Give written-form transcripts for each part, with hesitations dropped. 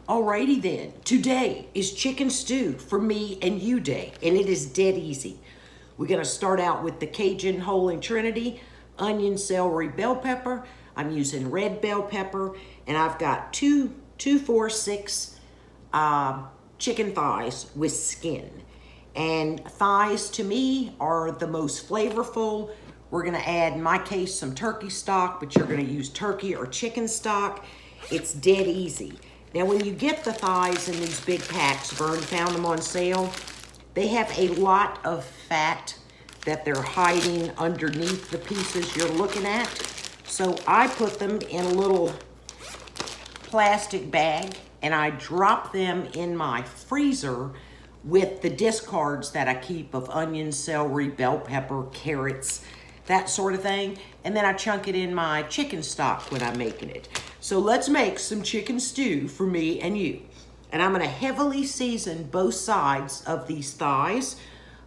Alrighty then, today is chicken stew for me and you day, and it is dead easy. We're gonna start out with the Cajun Holy Trinity, onion, celery, bell pepper. I'm using red bell pepper, and I've got two, 4, 6 chicken thighs with skin. And thighs to me are the most flavorful. We're gonna add, in my case, some turkey stock, but you're gonna use turkey or chicken stock. It's dead easy. Now, when you get the thighs in these big packs, Vern found them on sale, they have a lot of fat that they're hiding underneath the pieces you're looking at. So I put them in a little plastic bag and I drop them in my freezer with the discards that I keep of onions, celery, bell pepper, carrots, that sort of thing. And then I chunk it in my chicken stock when I'm making it. So let's make some chicken stew for me and you. And I'm gonna heavily season both sides of these thighs.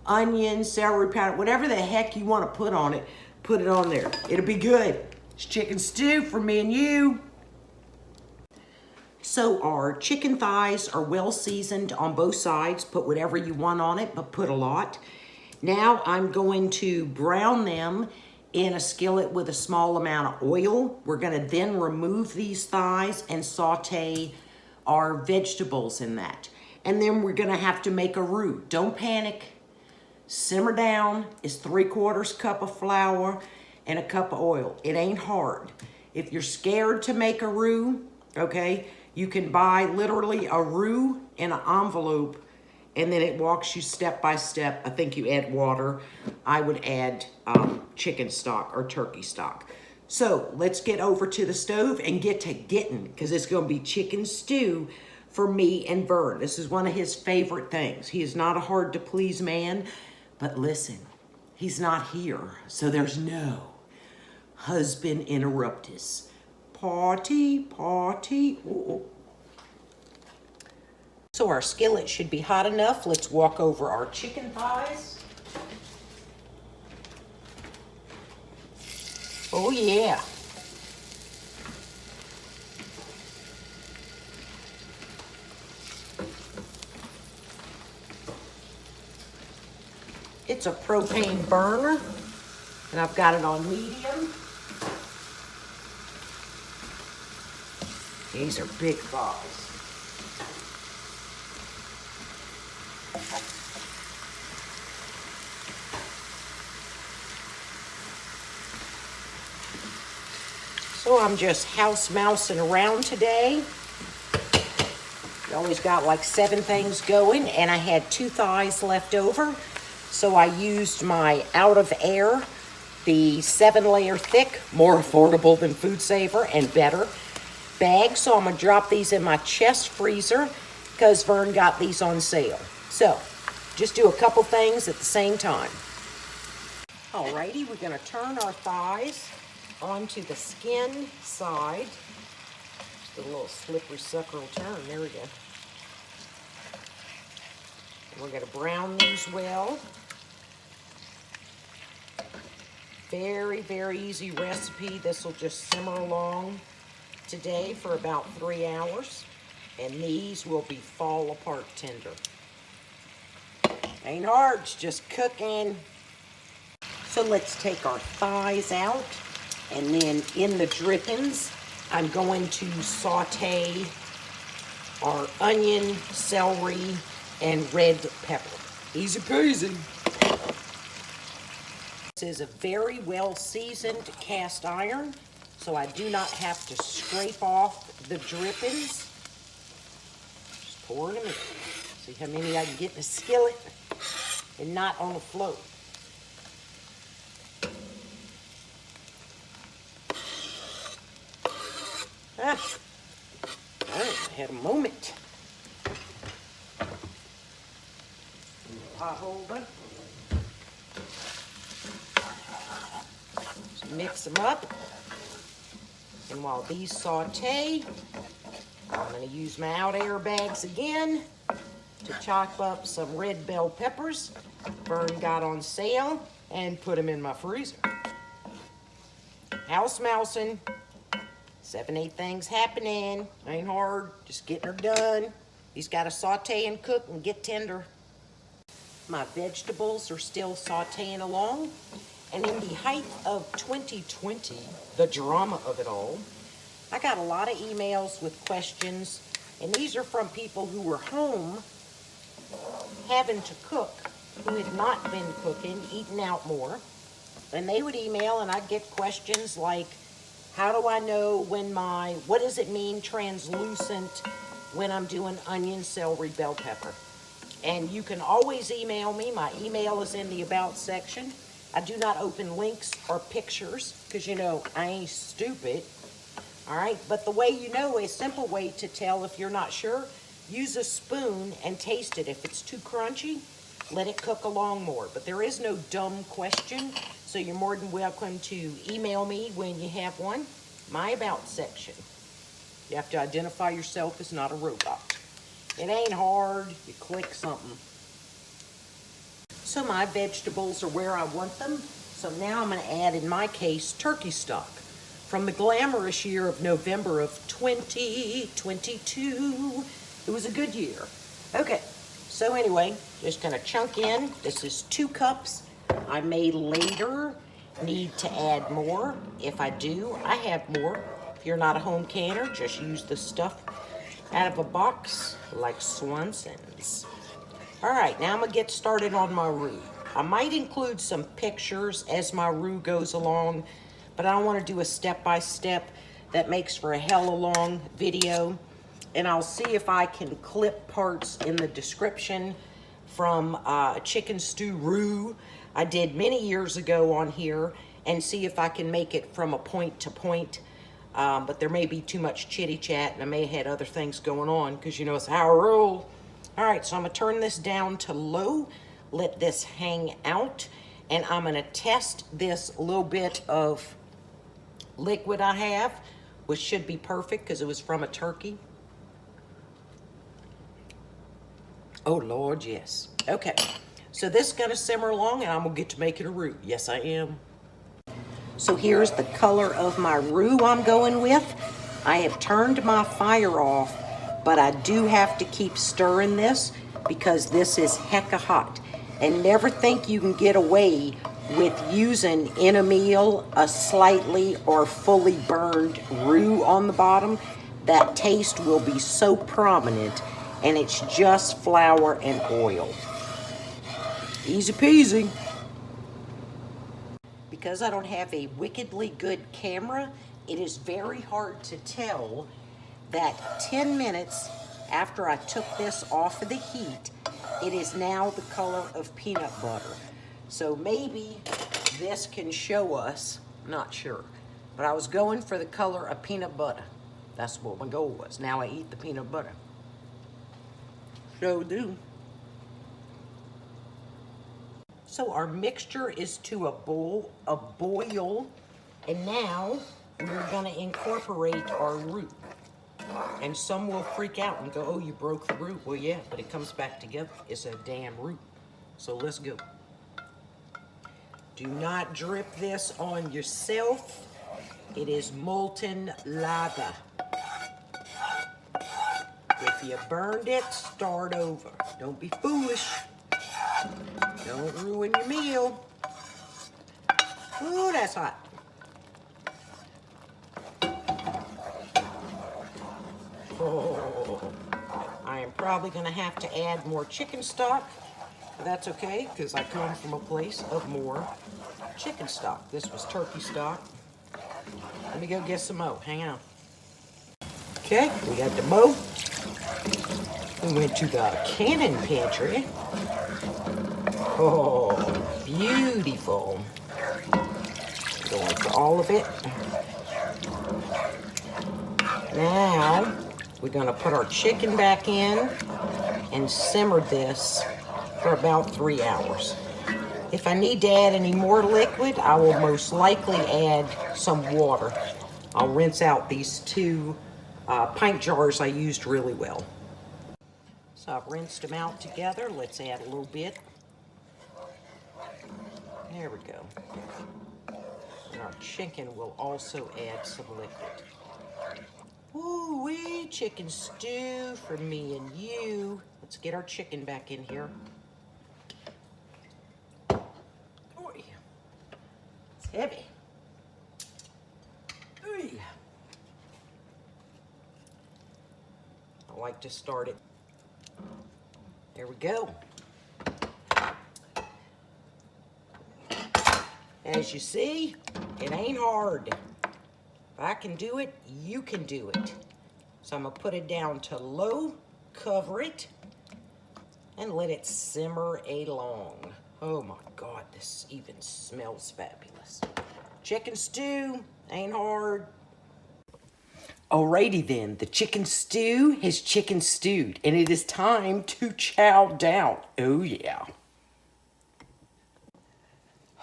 Onion, celery powder, whatever the heck you wanna put on it, put it on there. It'll be good. It's chicken stew for me and you. So our chicken thighs are well seasoned on both sides. Put whatever you want on it, but put a lot. Now I'm going to brown them in a skillet with a small amount of oil. We're gonna then remove these thighs and saute our vegetables in that. And then we're gonna have to make a roux. Don't panic, simmer down. It's 3/4 cup of flour and a cup of oil. It ain't hard. If you're scared to make a roux, okay, you can buy literally a roux in an envelope and then it walks you step by step. I think you add water. I would add chicken stock or turkey stock. So let's get over to the stove and get to getting, because it's gonna be chicken stew for me and Vern. This is one of his favorite things. He is not a hard to please man, but listen, he's not here, so there's no husband interruptus. Party, party. Ooh. So our skillet should be hot enough. Let's walk over our chicken thighs. Oh yeah. It's a propane burner, and I've got it on medium. These are big thighs. So I'm just house mousing around today. You always got like 7 things going, and I had 2 thighs left over. So I used my Out of Air, the 7-layer thick, more affordable than Food Saver and better bag. So I'm gonna drop these in my chest freezer because Vern got these on sale. So just do a couple things at the same time. Alrighty, we're gonna turn our thighs onto the skin side. Just a little slippery sucker will turn. There we go. And we're gonna brown these well. Very, very easy recipe. This will just simmer along today for about 3 hours. And these will be fall apart tender. Ain't hard, it's just cooking. So let's take our thighs out. And then in the drippings, I'm going to saute our onion, celery, and red pepper. Easy peasy. This is a very well seasoned cast iron, so I do not have to scrape off the drippings. Just pour them in. See how many I can get in a skillet and not on the float. All right, I had a moment. Pot holder. Just mix them up. And while these saute, I'm going to use my Out Air bags again to chop up some red bell peppers Vern got on sale and put them in my freezer. House mousing. 7, 8 things happening. Ain't hard, just getting her done. These got to saute and cook and get tender. My vegetables are still sauteing along. And in the height of 2020, the drama of it all, I got a lot of emails with questions, and these are from people who were home having to cook, who had not been cooking, eating out more. And they would email, and I'd get questions like, how do I know when what does it mean translucent when I'm doing onion, celery, bell pepper? And you can always email me. My email is in the About section. I do not open links or pictures because, you know, I ain't stupid. All right, but the way you know, a simple way to tell if you're not sure, use a spoon and taste it. If it's too crunchy, let it cook along more. But there is no dumb question, so you're more than welcome to email me when you have one. My About section. You have to identify yourself as not a robot. It ain't hard. You click something. So my vegetables are where I want them. So now I'm going to add, in my case, turkey stock from the glamorous year of November of 2022. It was a good year. Okay, so anyway, just going to chunk in. This is 2 cups. I may later need to add more. If I do, I have more. If you're not a home canner, just use the stuff out of a box like Swanson's. All right, now I'm going to get started on my roux. I might include some pictures as my roux goes along, but I don't want to do a step-by-step. That makes for a hella long video. And I'll see if I can clip parts in the description from chicken stew roux I did many years ago on here, and see if I can make it from a point to point. But there may be too much chitty chat, and I may have had other things going on, because you know it's how I roll. All right, so I'm gonna turn this down to low, let this hang out, and I'm gonna test this little bit of liquid I have, which should be perfect because it was from a turkey. Oh Lord, yes. Okay, so this is gonna simmer along, and I'm gonna get to making a roux. Yes, I am. So here's the color of my roux I'm going with. I have turned my fire off, but I do have to keep stirring this because this is hecka hot. And never think you can get away with using in a meal a slightly or fully burned roux on the bottom. That taste will be so prominent, and it's just flour and oil. Easy peasy. Because I don't have a wickedly good camera, it is very hard to tell that 10 minutes after I took this off of the heat, it is now the color of peanut butter. So maybe this can show us, not sure, but I was going for the color of peanut butter. That's what my goal was. Now I eat the peanut butter. So do. So our mixture is to a boil, and now we're gonna incorporate our roux. And some will freak out and go, oh, you broke the roux. Well, yeah, but it comes back together. It's a damn roux. So let's go. Do not drip this on yourself. It is molten lava. If you burned it, start over. Don't be foolish. Don't ruin your meal. Ooh, that's hot. Oh, I am probably gonna have to add more chicken stock. But that's okay, because I come from a place of more chicken stock. This was turkey stock. Let me go get some more. Hang on. Okay, we got the mo. We went to the cannon pantry. Oh, beautiful. Going for all of it. Now, we're gonna put our chicken back in and simmer this for about 3 hours. If I need to add any more liquid, I will most likely add some water. I'll rinse out these 2 pint jars I used really well. So I've rinsed them out together. Let's add a little bit. There we go. And our chicken will also add some liquid. chicken stew for me and you. Let's get our chicken back in here. Oy. It's heavy. Oy. I like to start it. There we go. As you see, it ain't hard. If I can do it, you can do it. So I'm gonna put it down to low, cover it, and let it simmer along. Oh my God, this even smells fabulous. Chicken stew, ain't hard. Alrighty then, the chicken stew has chicken stewed, and it is time to chow down. Oh yeah.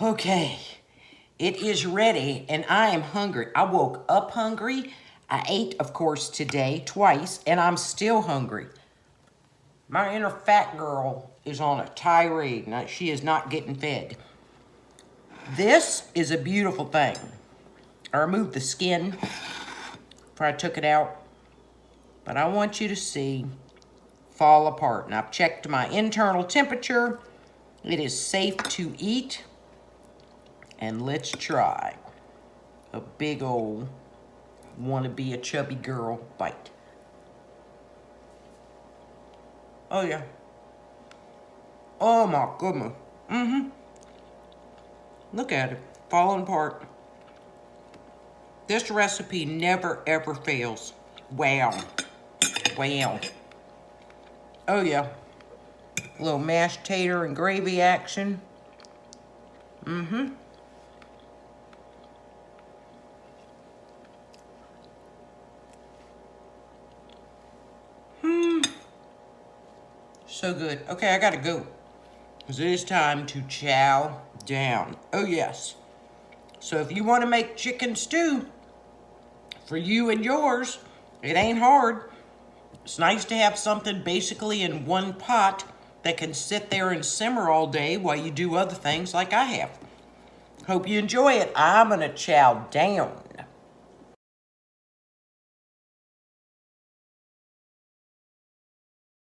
Okay, it is ready, and I am hungry. I woke up hungry. I ate, of course, today, twice, and I'm still hungry. My inner fat girl is on a tirade. Now, she is not getting fed. This is a beautiful thing. I removed the skin before I took it out, but I want you to see fall apart. And I've checked my internal temperature. It is safe to eat. And let's try a big old wanna be a chubby girl bite. Oh yeah. Oh my goodness. Look at it, falling apart. This recipe never ever fails. Wow. Wow. Oh yeah. A little mashed tater and gravy action. So good. Okay, I gotta go. Because it is time to chow down. Oh yes. So if you want to make chicken stew for you and yours, it ain't hard. It's nice to have something basically in one pot that can sit there and simmer all day while you do other things like I have. Hope you enjoy it. I'm gonna chow down.